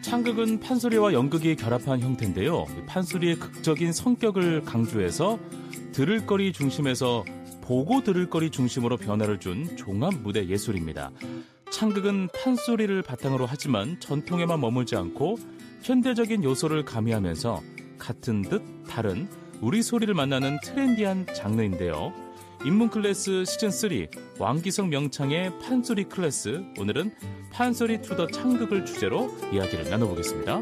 창극은 판소리와 연극이 결합한 형태인데요. 판소리의 극적인 성격을 강조해서 들을 거리 중심에서 보고 들을 거리 중심으로 변화를 준 종합 무대 예술입니다. 창극은 판소리를 바탕으로 하지만 전통에만 머물지 않고 현대적인 요소를 가미하면서 같은 듯 다른 우리 소리를 만나는 트렌디한 장르인데요. 인문 클래스 시즌3 왕기성 명창의 판소리 클래스, 오늘은 판소리 투 더 창극을 주제로 이야기를 나눠보겠습니다.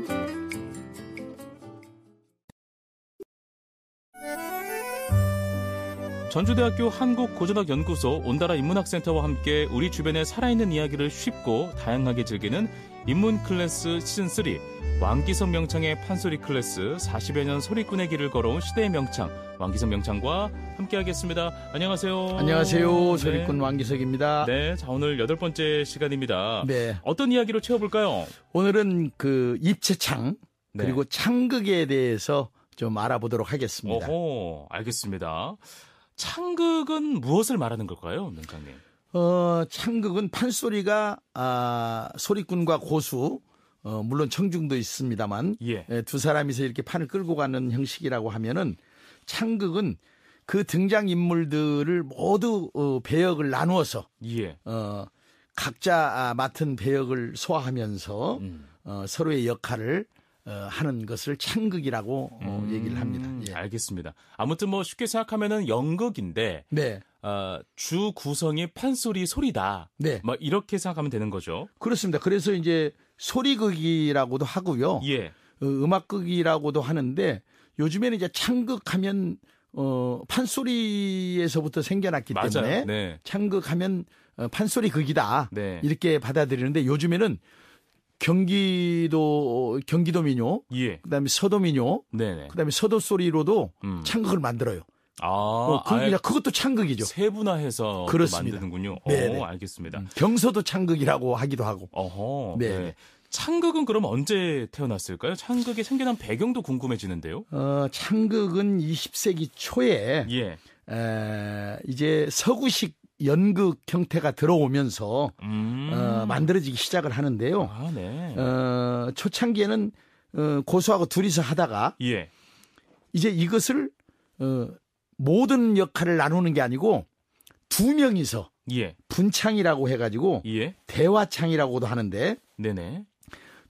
전주대학교 한국고전학연구소 온다라 인문학센터와 함께 우리 주변의 살아있는 이야기를 쉽고 다양하게 즐기는 인문 클래스 시즌3 왕기성 명창의 판소리 클래스, 40여 년 소리꾼의 길을 걸어온 시대의 명창 왕기성 명창과 함께하겠습니다. 안녕하세요. 안녕하세요. 소리꾼 왕기석입니다. 네, 자 오늘 8번째 시간입니다. 네. 어떤 이야기로 채워볼까요? 오늘은 그 입체창 그리고 창극에 대해서 좀 알아보도록 하겠습니다. 오호, 알겠습니다. 창극은 무엇을 말하는 걸까요, 명창님? 창극은 판소리가 소리꾼과 고수, 물론 청중도 있습니다만 두 사람이서 이렇게 판을 끌고 가는 형식이라고 하면은 창극은 그 등장 인물들을 모두 배역을 나누어서 각자 맡은 배역을 소화하면서 서로의 역할을 하는 것을 창극이라고 얘기를 합니다. 예. 알겠습니다. 아무튼 뭐 쉽게 생각하면은 연극인데 네. 주 구성이 판소리 소리다. 네. 뭐 이렇게 생각하면 되는 거죠. 그렇습니다. 그래서 이제 소리극이라고도 하고요. 음악극이라고도 하는데 요즘에는 이제 창극하면 판소리에서부터 생겨났기 때문에 네. 창극하면 판소리극이다. 네. 이렇게 받아들이는데 요즘에는 경기도 민요, 그다음에 서도 민요, 그다음에 서도 소리로도 창극을 만들어요. 그것도 창극이죠. 세분화해서 만드는군요. 네. 알겠습니다. 경서도 창극이라고 하기도 하고. 네. 창극은 그럼 언제 태어났을까요? 창극이 생겨난 배경도 궁금해지는데요. 창극은 20세기 초에 이제 서구식 연극 형태가 들어오면서 만들어지기 시작을 하는데요. 초창기에는 고수하고 둘이서 하다가 이제 이것을 모든 역할을 나누는 게 아니고 두 명이서 분창이라고 해가지고 대화창이라고도 하는데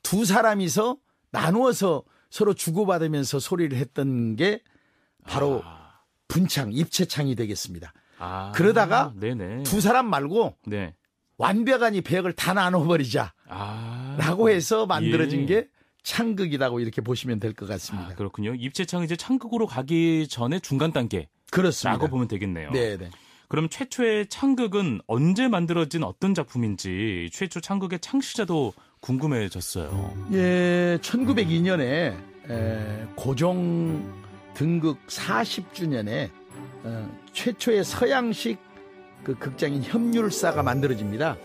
두 사람이서 나누어서 서로 주고받으면서 소리를 했던 게 바로 분창, 입체창이 되겠습니다. 그러다가 두 사람 말고 완벽하니 배역을 다 나눠버리자 라고 해서 만들어진 게 창극이라고 이렇게 보시면 될 것 같습니다. 그렇군요. 입체창은 이제 창극으로 가기 전에 중간 단계 라고 보면 되겠네요. 네네. 그럼 최초의 창극은 언제 만들어진 어떤 작품인지 최초 창극의 창시자도 궁금해졌어요. 1902년에 고종 등극 40주년에 최초의 서양식 그 극장인 협률사가 만들어집니다.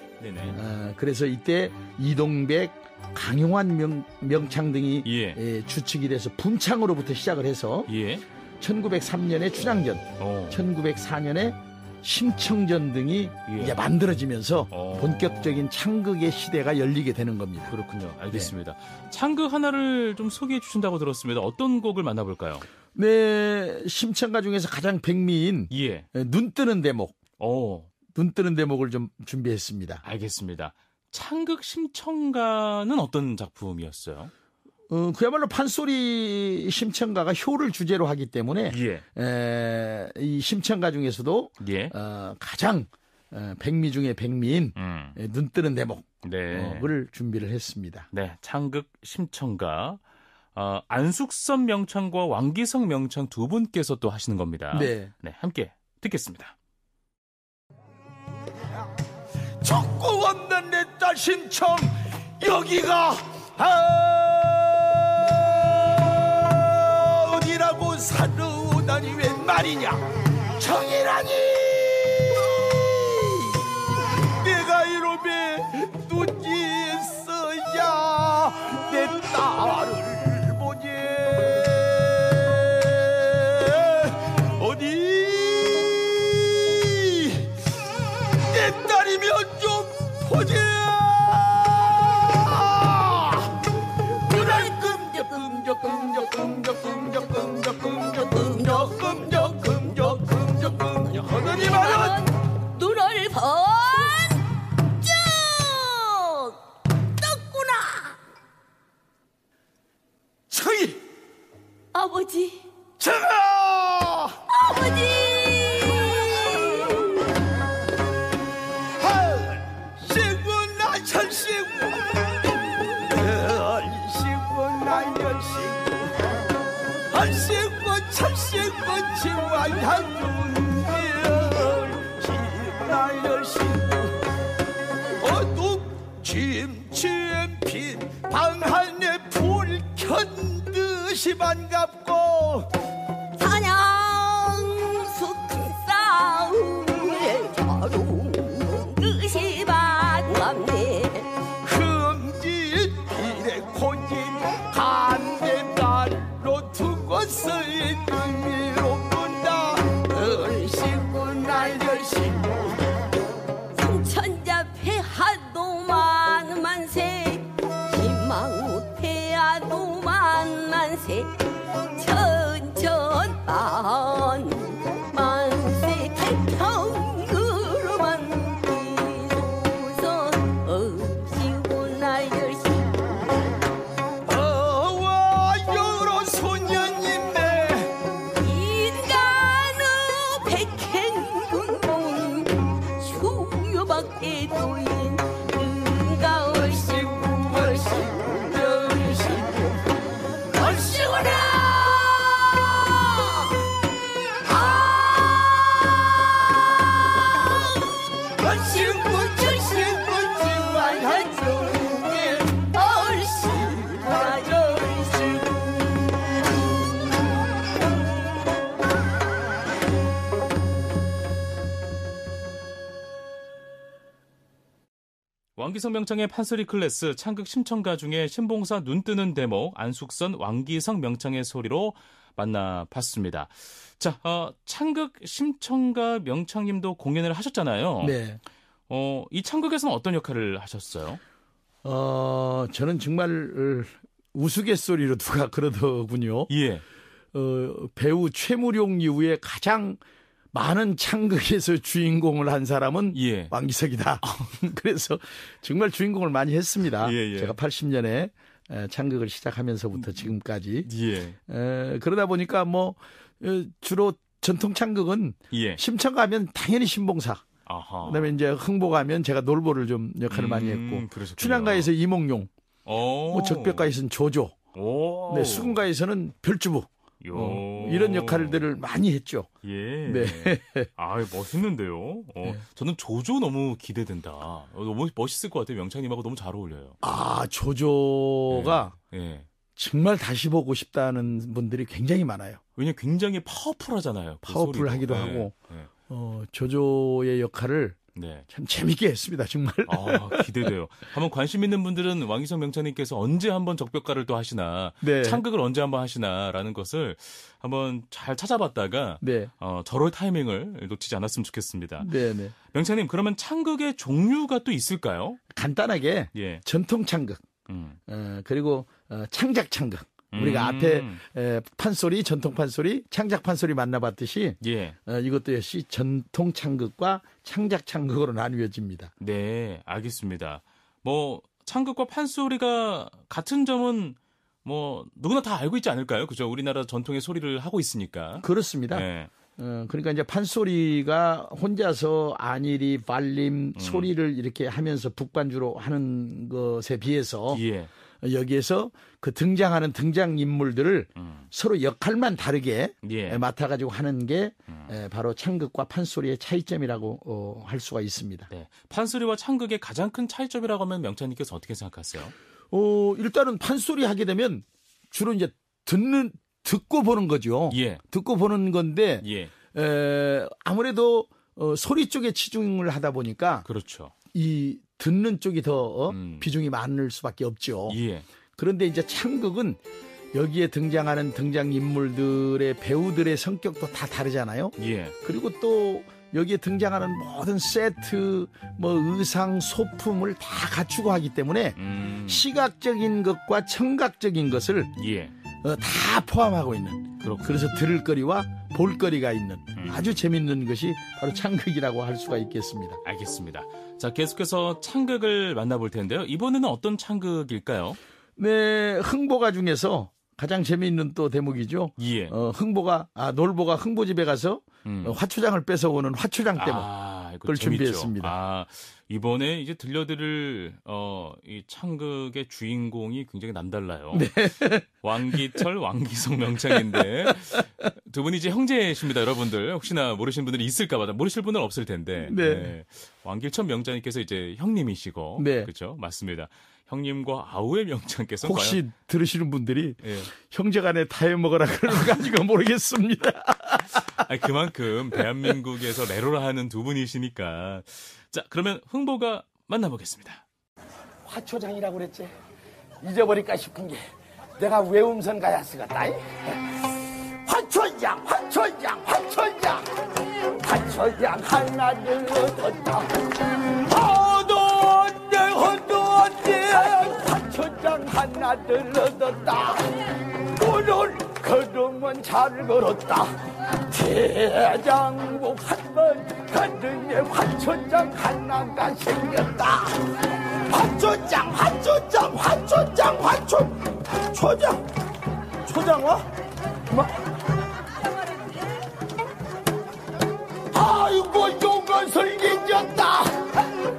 그래서 이때 이동백, 강용환 명창 등이 주축이 돼서 분창으로부터 시작을 해서 1903년에 춘향전, 1904년에 심청전 등이 이제 만들어지면서 본격적인 창극의 시대가 열리게 되는 겁니다. 그렇군요. 알겠습니다. 창극 하나를 좀 소개해 주신다고 들었습니다. 어떤 곡을 만나볼까요? 네, 심청가 중에서 가장 백미인 눈 뜨는 대목. 눈 뜨는 대목을 좀 준비했습니다. 알겠습니다. 창극 심청가는 어떤 작품이었어요? 그야말로 판소리 심청가가 효를 주제로 하기 때문에 이 심청가 중에서도 가장 백미 중에 백미인 눈 뜨는 대목을 준비를 했습니다. 네, 창극 심청가. 안숙선 명창과 왕기성 명창 두 분께서 또 하시는 겁니다. 네, 함께 듣겠습니다. 적고 없는 내 딸 심청 여기가 어디라고 사르다니 웬 말이냐 정이라니 내가 이놈의 눈이 있어야 내 딸을 보니 어디 내 딸이면 좀 보자 아버지. 정아! 아버지! 한시군 나천시군 열시군 나열시군 한시군 천시군 지와야군 열시군 나열시군 어둑 침침 빈 방 안에 불 켠 듯이 반갑고 사냥 싸움에 자루 듯이 반갑네. 흠짓일에 곤진 간대발로 두고서 의미로구나 열시군 날열시군 승천자 폐하도 만만세 희망 폐하도 만만세 천천만 만세 태평으로만 비소서 어시고 날열시 어와 여러 소년님네 인간의 백행군공 수요밖에 도인 은가 얼씨구 얼씨구 얼씨구 얼씨구나 얼씨구 절씨구 지와야종에 얼씨구나 얼씨구 왕기성 명창의 판소리 클래스 창극 심청가 중에 신봉사 눈뜨는 대목 안숙선 왕기성 명창의 소리로 만나봤습니다. 자, 창극 심청가 명창님도 공연을 하셨잖아요. 네. 이 창극에서는 어떤 역할을 하셨어요? 저는 정말 우스갯소리로 누가 그러더군요. 예. 배우 최무룡 이후에 가장 많은 창극에서 주인공을 한 사람은 예. 왕기석이다. 그래서 정말 주인공을 많이 했습니다. 예. 제가 80년에 창극을 시작하면서부터 지금까지. 예. 그러다 보니까 뭐 주로 전통 창극은 예. 심청 가면 당연히 신봉사. 아하. 그다음에 이제 흥보 가면 제가 놀보를 좀 역할을 많이 했고. 그러셨군요. 춘향가에서 이몽룡. 뭐 적벽가에서는 조조. 네, 수군가에서는 별주부. 이런 역할들을 많이 했죠. 예. 네. 아, 멋있는데요. 네. 저는 조조 너무 기대된다. 너무 멋있을 것 같아요. 명창님하고 너무 잘 어울려요. 아, 조조가 예. 정말 다시 보고 싶다는 분들이 굉장히 많아요. 왜냐면 굉장히 파워풀하잖아요. 파워풀하기도 하고. 조조의 역할을 네. 참 재밌게 했습니다. 정말. 기대돼요. 한번 관심 있는 분들은 왕기성 명창님께서 언제 한번 적벽가를 또 하시나, 네. 창극을 언제 한번 하시나라는 것을 한번 잘 찾아봤다가 네. 저럴 타이밍을 놓치지 않았으면 좋겠습니다. 네. 명창님, 그러면 창극의 종류가 또 있을까요? 간단하게 예. 전통 창극, 그리고 창작 창극. 우리가 앞에 판소리, 전통 판소리, 창작 판소리 만나봤듯이 예. 이것도 역시 전통 창극과 창작 창극으로 나뉘어집니다. 네, 알겠습니다. 뭐 창극과 판소리가 같은 점은 뭐 누구나 다 알고 있지 않을까요? 그죠? 우리나라 전통의 소리를 하고 있으니까. 그렇습니다. 네. 그러니까 이제 판소리가 혼자서 안일이, 발림, 소리를 이렇게 하면서 북반주로 하는 것에 비해서 예. 여기에서 그 등장하는 등장인물들을 서로 역할만 다르게 맡아가지고 하는 게 바로 창극과 판소리의 차이점이라고 할 수가 있습니다. 네. 판소리와 창극의 가장 큰 차이점이라고 하면 명창님께서 어떻게 생각하세요? 일단은 판소리 하게 되면 주로 이제 듣고 보는 거죠. 예. 듣고 보는 건데 예. 아무래도 소리 쪽에 치중을 하다 보니까 그렇죠. 이 듣는 쪽이 더 비중이 많을 수밖에 없죠. 예. 그런데 이제 창극은 여기에 등장하는 등장인물들의 배우들의 성격도 다 다르잖아요. 예. 그리고 또 여기에 등장하는 모든 세트, 뭐 의상, 소품을 다 갖추고 하기 때문에 시각적인 것과 청각적인 것을 다 포함하고 있는. 그래서 들을 거리와 볼 거리가 있는 아주 재밌는 것이 바로 창극이라고 할 수가 있겠습니다. 알겠습니다. 자, 계속해서 창극을 만나볼 텐데요. 이번에는 어떤 창극일까요? 네, 흥보가 중에서 가장 재미있는 또 대목이죠. 예. 놀보가 흥보집에 가서 화초장을 뺏어오는 화초장 대목. 그걸 재밌죠. 준비했습니다. 이번에 이제 들려드릴 이 창극의 주인공이 굉장히 남달라요. 네. 왕기철, 왕기성 명창인데 두 분이 이제 형제십니다, 여러분들. 혹시나 모르시는 분들이 있을까봐 모르실 분은 없을 텐데. 네. 네. 왕기철 명창님께서 이제 형님이시고, 네. 그렇죠, 맞습니다. 형님과 아우의 명창께서 혹시 과연... 들으시는 분들이 형제간에 다 해먹어라 그러는 거 아닌가 모르겠습니다. 그만큼 대한민국에서 레로라 하는 두 분이시니까. 자, 그러면 흥보가 만나보겠습니다. 화초장이라고 그랬지. 잊어버릴까 싶은 게 내가 외움선 가야 쓰겠다. 화초장 하나를 얻었다. 허돈데 화초장 하나를 얻었다. 오늘 걸음은 잘 걸었다. 대장복 한번 가등에 화초장 하나가 생겼다. 초장 와? 뭐? 아이고 요것을 잊었다.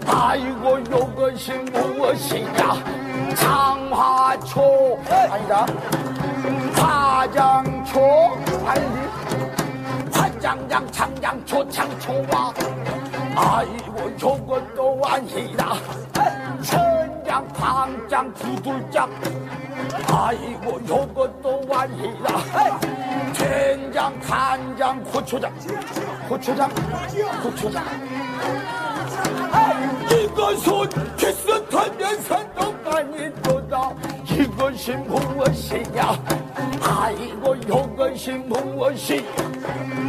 아이고 요것이 무엇이냐. 장화초 아니다. 화장초 아니지. 화장장 장장초 장초와. 아이고 요것도 아니라. 천장 방장 두들짝. 아이고 요것도 아니라. 된장 간장 고추장. 이것은 비슷하면서 똑같이도다. 이것이 무엇이냐. 아이고 이것이 무엇이.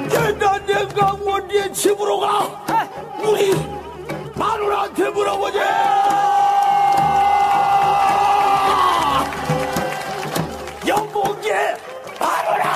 내가 어디 집으로 가. 우리 마누라한테 물어보자. 영복이 마누라.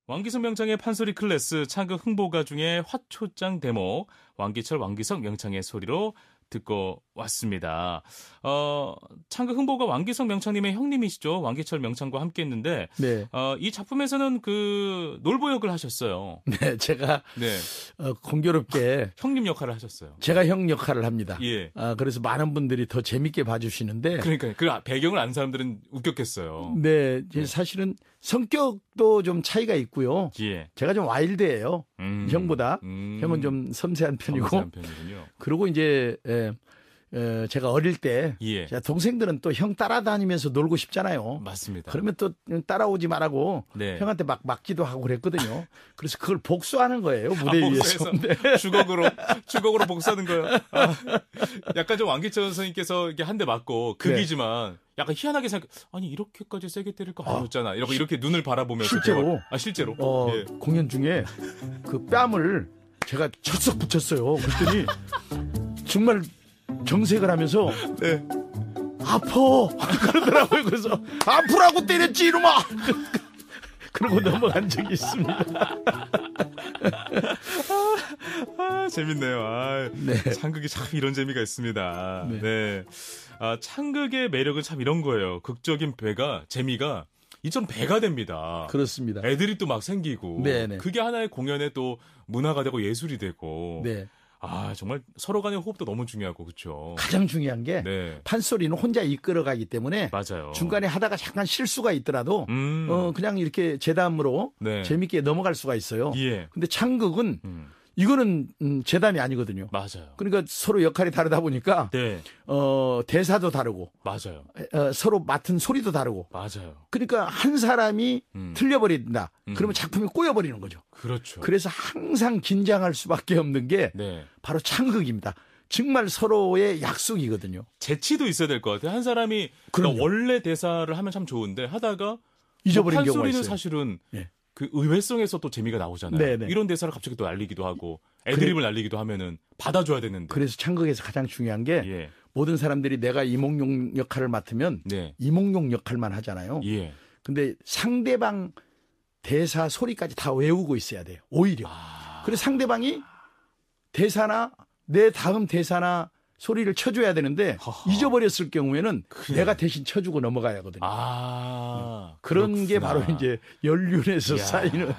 왕기성 명창의 판소리 클래스 창극 흥보가 중에 화초장 대목 왕기철 왕기성 명창의 소리로 듣고 왔습니다. 창극 흥보가 왕기성 명창님의 형님이시죠. 왕기철 명창과 함께 했는데 네. 이 작품에서는 그 놀보 역을 하셨어요. 네, 제가 공교롭게 형님 역할을 하셨어요. 제가 형 역할을 합니다. 예. 그래서 많은 분들이 더 재밌게 봐주시는데. 그러니까 그 배경을 아는 사람들은 웃겼겠어요. 네, 사실은 성격도 좀 차이가 있고요. 예. 제가 좀 와일드해요. 형보다. 형은 좀 섬세한 편이고. 섬세한 편이군요. 그리고 이제 제가 어릴 때 제가 동생들은 또 형 따라다니면서 놀고 싶잖아요. 맞습니다. 그러면 또 따라오지 말라고 형한테 막 막기도 하고 그랬거든요. 그래서 그걸 복수하는 거예요. 무대 위에서. 네. 주걱으로 복수하는 거예요. 약간 좀 왕기철 선생님께서 이렇게 한 대 맞고 극이지만 약간 희한하게 아니 이렇게까지 세게 때릴 거 아니었잖아. 이렇게 눈을 바라보면서 실제로 공연 중에 그 뺨을 제가 철썩 붙였어요. 그랬더니 정말 정색을 하면서 아파 그러더라고요. 그래서 아프라고 때렸지 이놈아. 그러고 넘어간 적이 있습니다. 재밌네요. 창극이 참 이런 재미가 있습니다. 창극의 매력은 참 이런 거예요. 극적인 재미가 이전 배가 됩니다. 그렇습니다. 애들이 또 막 생기고 그게 하나의 공연의 또 문화가 되고 예술이 되고 정말 서로 간의 호흡도 너무 중요하고 그렇죠. 가장 중요한 게 판소리는 혼자 이끌어가기 때문에 맞아요. 중간에 하다가 잠깐 실수가 있더라도 그냥 이렇게 재담으로 재밌게 넘어갈 수가 있어요. 근데 창극은 이거는 재담이 아니거든요. 맞아요. 그러니까 서로 역할이 다르다 보니까 대사도 다르고 맞아요. 서로 맡은 소리도 다르고 맞아요. 그러니까 한 사람이 틀려버린다. 그러면 작품이 꼬여버리는 거죠. 그렇죠. 그래서 항상 긴장할 수밖에 없는 게 바로 창극입니다. 정말 서로의 약속이거든요. 재치도 있어야 될 것 같아요. 한 사람이 그러니까 원래 대사를 하면 참 좋은데 하다가 잊어버린 경우가 있어요. 사실은 그 의외성에서 또 재미가 나오잖아요. 네네. 이런 대사를 갑자기 또 날리기도 하고 애드립을 날리기도 하면은 받아줘야 되는데. 그래서 창극에서 가장 중요한 게 예. 모든 사람들이 내가 이몽룡 역할을 맡으면 네. 이몽룡 역할만 하잖아요. 예. 근데 상대방 대사 소리까지 다 외우고 있어야 돼요. 오히려. 그래서 상대방이 대사나 내 다음 대사나 소리를 쳐줘야 되는데 허허. 잊어버렸을 경우에는 내가 대신 쳐주고 넘어가야 하거든요. 그런 그렇구나. 게 바로 이제 연륜에서 쌓이는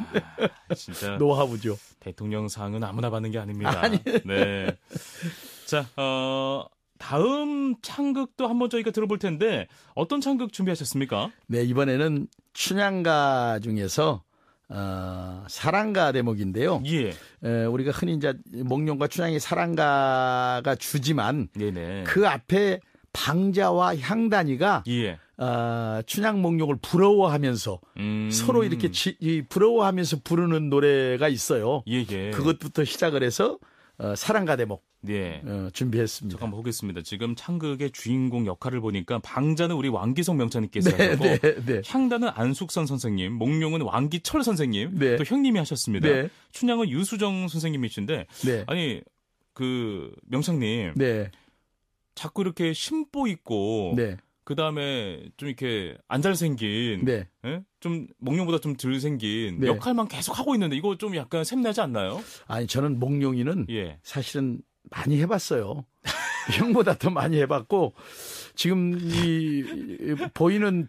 진짜 노하우죠. 대통령상은 아무나 받는 게 아닙니다. 아니. 네. 자, 다음 창극도 한번 저희가 들어볼 텐데 어떤 창극 준비하셨습니까? 네, 이번에는 춘향가 중에서 사랑가 대목인데요. 예. 우리가 흔히 이제 몽룡과 춘향의 사랑가가 주지만 네네. 그 앞에 방자와 향단이가 예. 춘향 몽룡을 부러워하면서 서로 이렇게 부러워하면서 부르는 노래가 있어요. 예. 그것부터 시작을 해서 사랑가 대목 네. 준비했습니다. 잠깐만 보겠습니다. 지금 창극의 주인공 역할을 보니까 방자는 우리 왕기성 명창님께서 하셨고 네. 향단은 안숙선 선생님, 몽룡은 왕기철 선생님, 네. 또 형님이 하셨습니다. 네. 춘향은 유수정 선생님이신데 네. 아니 그 명창님 네. 자꾸 이렇게 심보 있고 네. 그다음에 좀 이렇게 안 잘생긴 네. 예? 좀 몽룡보다 좀 덜 생긴 네. 역할만 계속 하고 있는데 이거 좀 약간 샘나지 않나요? 아니 저는 몽룡이는 예. 사실은 많이 해봤어요. 형보다 더 많이 해봤고 지금 이 보이는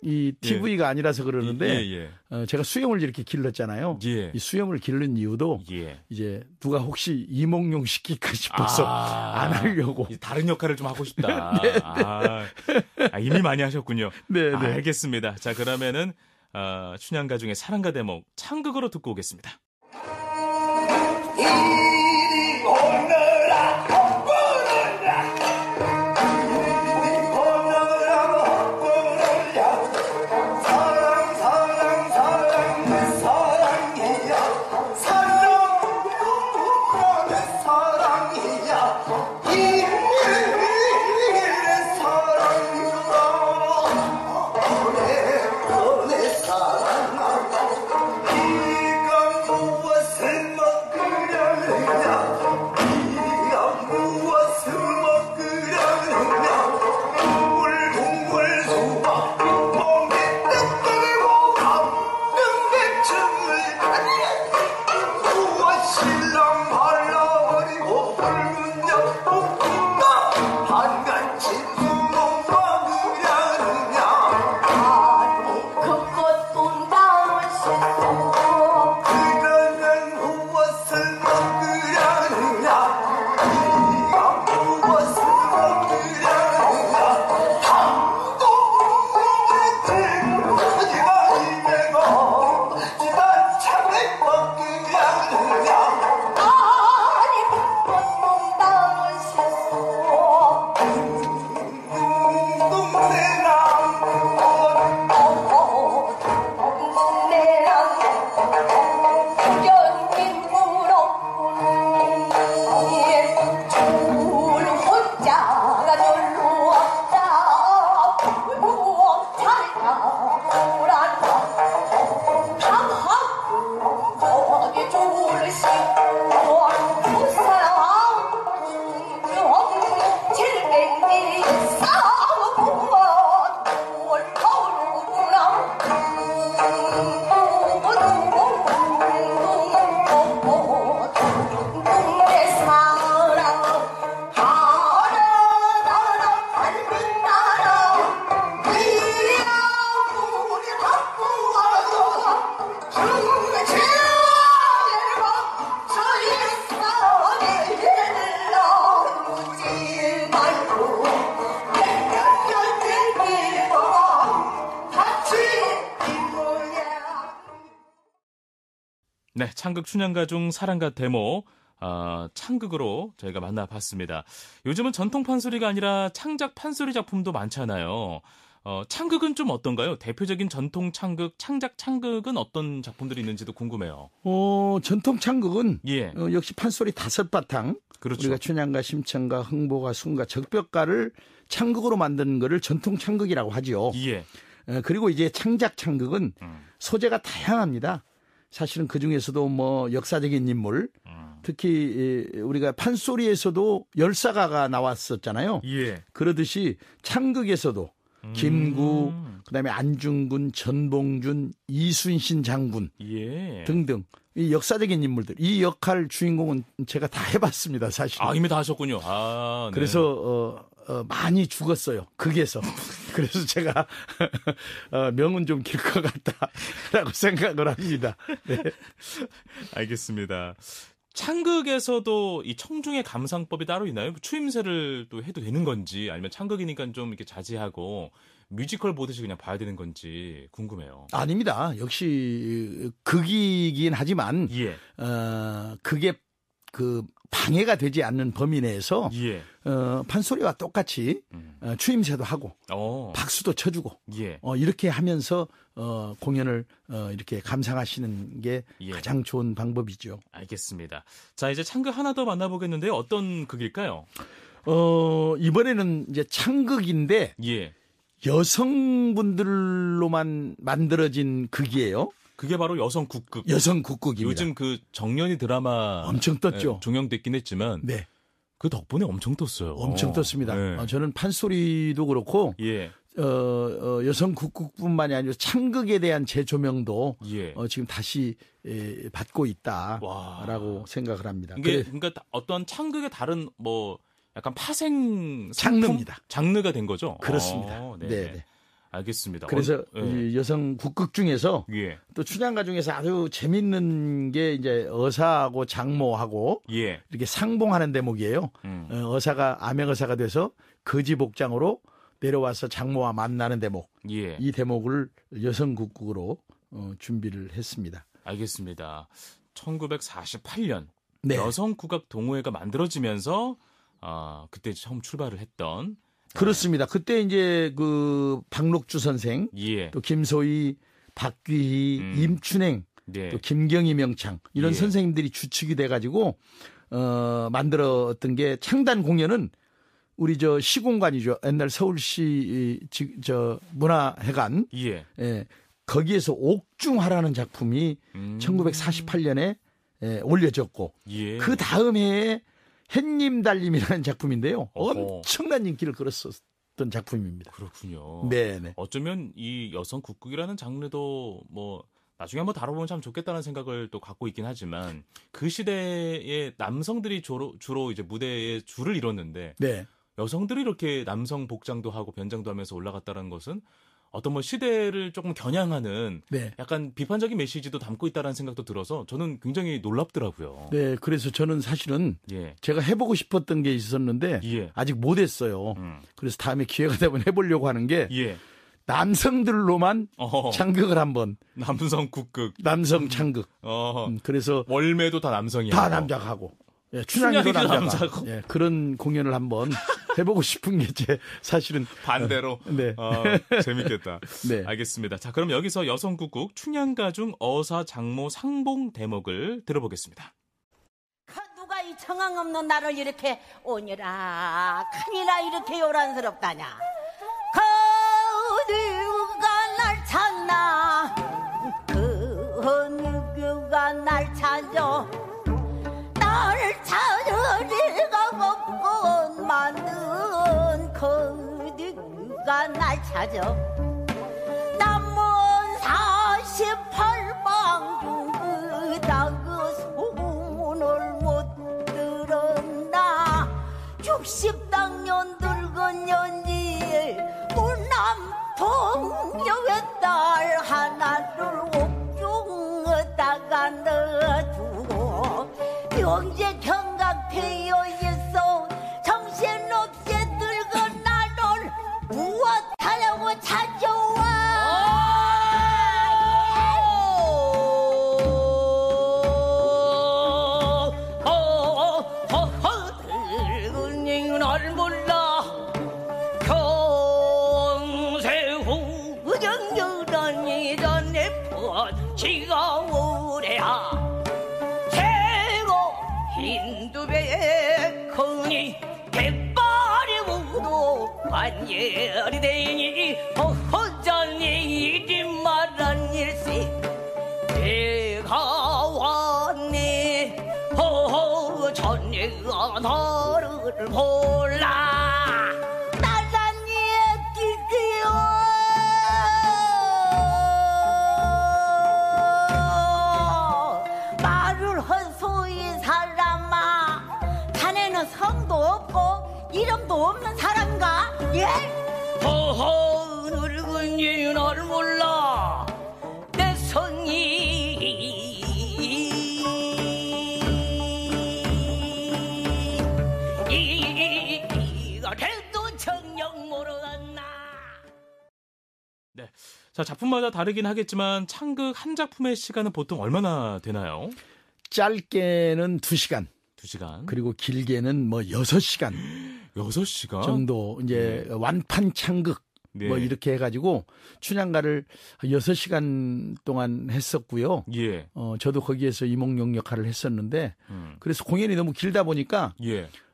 이 TV가 아니라서 그러는데 제가 수염을 이렇게 길렀잖아요. 예. 이 수염을 기른 이유도 이제 누가 혹시 이몽룡 시킬까 싶어서 안 하려고 다른 역할을 좀 하고 싶다. 네. 이미 많이 하셨군요. 네. 알겠습니다. 자 그러면은 춘향가 중에 사랑가 대목 창극으로 듣고 오겠습니다. 네, 창극 춘향가 중 사랑가 대목 창극으로 저희가 만나봤습니다. 요즘은 전통 판소리가 아니라 창작 판소리 작품도 많잖아요. 창극은 좀 어떤가요? 대표적인 전통 창극, 창작 창극은 어떤 작품들이 있는지도 궁금해요. 전통 창극은 예. 역시 판소리 5바탕. 그렇죠. 우리가 춘향가, 심청가, 흥보가, 숭가, 적벽가를 창극으로 만든 거를 전통 창극이라고 하죠. 예. 그리고 이제 창작 창극은 소재가 다양합니다. 사실은 그 중에서도 뭐 역사적인 인물, 특히 우리가 판소리에서도 열사가가 나왔었잖아요. 예. 그러듯이 창극에서도 김구, 그다음에 안중근, 전봉준, 이순신 장군 예. 등등 이 역사적인 인물들, 이 역할 주인공은 제가 다 해봤습니다, 사실. 이미 다 하셨군요. 네. 그래서 많이 죽었어요, 극에서. 그래서 제가 명은 좀 길 것 같다라고 생각을 합니다. 네. 알겠습니다. 창극에서도 이 청중의 감상법이 따로 있나요? 추임새를 또 해도 되는 건지, 아니면 창극이니까 좀 이렇게 자제하고 뮤지컬 보듯이 그냥 봐야 되는 건지 궁금해요. 아닙니다. 역시 극이긴 하지만 예. 그게 그 방해가 되지 않는 범위 내에서 예. 판소리와 똑같이 추임새도 하고 박수도 쳐주고 예. 이렇게 하면서 공연을 이렇게 감상하시는 게 예. 가장 좋은 방법이죠. 알겠습니다. 자, 이제 창극 하나 더 만나보겠는데요. 어떤 극일까요? 이번에는 이제 창극인데 예. 여성분들로만 만들어진 극이에요. 그게 바로 여성 국극. 여성 국극입니다. 요즘 그 정년이 드라마 엄청 떴죠. 종영됐긴 했지만 네. 그 덕분에 엄청 떴어요. 엄청 떴습니다. 네. 저는 판소리도 그렇고 예. 여성 국극뿐만이 아니라 창극에 대한 재조명도 예. 지금 다시 받고 있다라고 생각을 합니다. 그러니까 어떤 창극의 다른 뭐 약간 파생 장르입니다. 장르가 된 거죠. 그렇습니다. 네. 알겠습니다. 그래서 이 여성 국극 중에서 예. 또 춘향가 중에서 아주 재밌는 게 이제 어사하고 장모하고 예. 이렇게 상봉하는 대목이에요. 어사가 암행어사가 돼서 거지 복장으로 내려와서 장모와 만나는 대목. 예. 이 대목을 여성 국극으로 준비를 했습니다. 알겠습니다. 1948년 네. 여성 국악 동호회가 만들어지면서 그때 처음 출발을 했던. 그렇습니다. 그때 이제 그 박록주 선생, 예. 또 김소희, 박귀희, 임춘행, 네. 또 김경희 명창 이런 예. 선생님들이 주축이 돼가지고 만들었던 게 창단 공연은 우리 저 시공관이죠. 옛날 서울시 저 문화회관. 예. 예. 거기에서 옥중하라는 작품이 1948년에 올려졌고 예. 그 다음 해에 햇님 달님이라는 작품인데요. 어허. 엄청난 인기를 끌었었던 작품입니다. 그렇군요. 네네. 어쩌면 이 여성 국극이라는 장르도 뭐 나중에 한번 다뤄보면 참 좋겠다는 생각을 또 갖고 있긴 하지만 그 시대에 남성들이 주로 이제 무대에 줄을 이뤘는데 네. 여성들이 이렇게 남성 복장도 하고 변장도 하면서 올라갔다는 것은 어떤 뭐 시대를 조금 겨냥하는 네. 약간 비판적인 메시지도 담고 있다는 생각도 들어서 저는 굉장히 놀랍더라고요. 네, 그래서 저는 사실은 예. 제가 해보고 싶었던 게 있었는데 예. 아직 못했어요. 그래서 다음에 기회가 되면 해보려고 하는 게 예. 남성들로만 창극을 한번. 남성 국극. 남성 창극. 그래서 월매도 다 남성이야. 다 남자가 하고. 예, 춘향이도 남자고. 예, 그런 공연을 한번 해보고 싶은 게 제 사실은 반대로. 네. 재밌겠다. 네. 알겠습니다. 자, 그럼 여기서 여성국극 춘향가 중 어사 장모 상봉 대목을 들어보겠습니다. 누가 이 정황 없는 나를 이렇게 오니라 큰이라 이렇게 요란스럽다냐. 누가 날 찾나 누가 날 찾아 나를 찾으리가 없건 만든 누가 날 찾아 남문 48방 중 그닥 그 소문을 못 들었나 60당년 늙은 년이 문남통역의 딸 하나를 옥중에다가 넣어두고 명제 경각되어 있어 정신없이 늙은 나를 무엇하려고 찾아와 늙은 이날 몰라 평세후 정정던 이런 내포 지가 오래야 흰두배 커니 백발이 우도 관열이 되니 허전히 뭘 몰라 나란히 뛰기요 말을 헛소이 사람아 자네는 성도 없고 이름도 없는 사람인가? 예? 허허 늙은이 널 몰라 내 성이 이래도 정녕 모르겠나. 네. 자, 작품마다 다르긴 하겠지만 창극 한 작품의 시간은 보통 얼마나 되나요? 짧게는 2시간. 2시간. 그리고 길게는 뭐 6시간. 6시간 정도 이제 완판 창극 네. 뭐 이렇게 해가지고 춘향가를 6시간 동안 했었고요. 예. 저도 거기에서 이몽룡 역할을 했었는데 그래서 공연이 너무 길다 보니까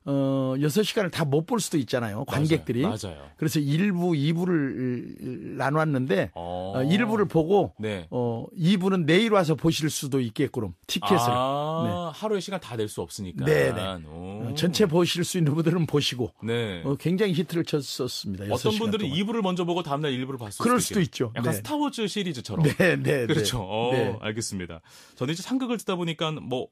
6시간을 다 못 볼 수도 있잖아요. 관객들이. 맞아요. 그래서 1부, 2부를 나눴는데 1부를 보고 네. 2부는 내일 와서 보실 수도 있게끔 티켓을. 네. 하루에 시간 다 낼 수 없으니까. 네네. 전체 보실 수 있는 분들은 보시고. 네. 굉장히 히트를 쳤었습니다. 어떤 분들은 동안. 2부를 먼저 보고 다음날 1부를 봤을 그럴 수도 수도 있죠. 약간 네. 스타워즈 시리즈처럼. 네. 그렇죠. 네. 알겠습니다. 저는 이제 창극을 듣다 보니까 뭐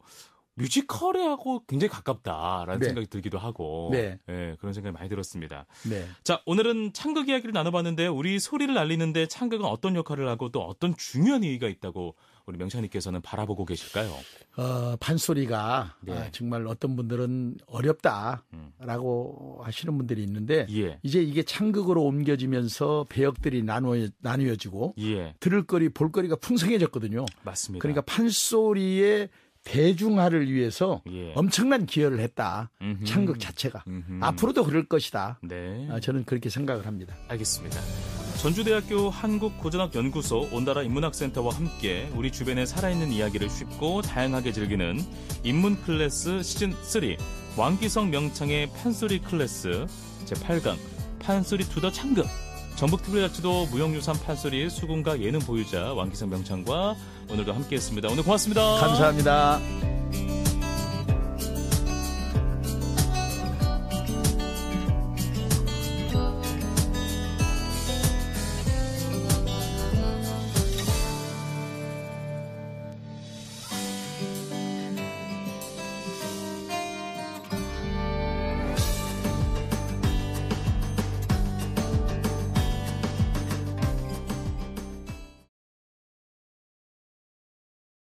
뮤지컬하고 굉장히 가깝다라는 네. 생각이 들기도 하고 네. 그런 생각이 많이 들었습니다. 네. 자, 오늘은 창극 이야기를 나눠봤는데 우리 소리를 알리는데 창극은 어떤 역할을 하고 또 어떤 중요한 의의가 있다고 우리 명창님께서는 바라보고 계실까요? 판소리가 네. 정말 어떤 분들은 어렵다라고 하시는 분들이 있는데 예. 이제 이게 창극으로 옮겨지면서 배역들이 나뉘어지고 들을 거리, 볼 거리가 풍성해졌거든요. 맞습니다. 그러니까 판소리의 대중화를 위해서 엄청난 기여를 했다. 창극 자체가. 앞으로도 그럴 것이다. 네. 저는 그렇게 생각을 합니다. 알겠습니다. 전주대학교 한국고전학연구소 온다라 인문학센터와 함께 우리 주변의 살아있는 이야기를 쉽고 다양하게 즐기는 인문 클래스 시즌3 왕기성 명창의 판소리 클래스 제8강 판소리 투더 창극 전북특별자치도 무형유산 판소리 수군가 예능 보유자 왕기성 명창과 오늘도 함께했습니다. 오늘 고맙습니다. 감사합니다.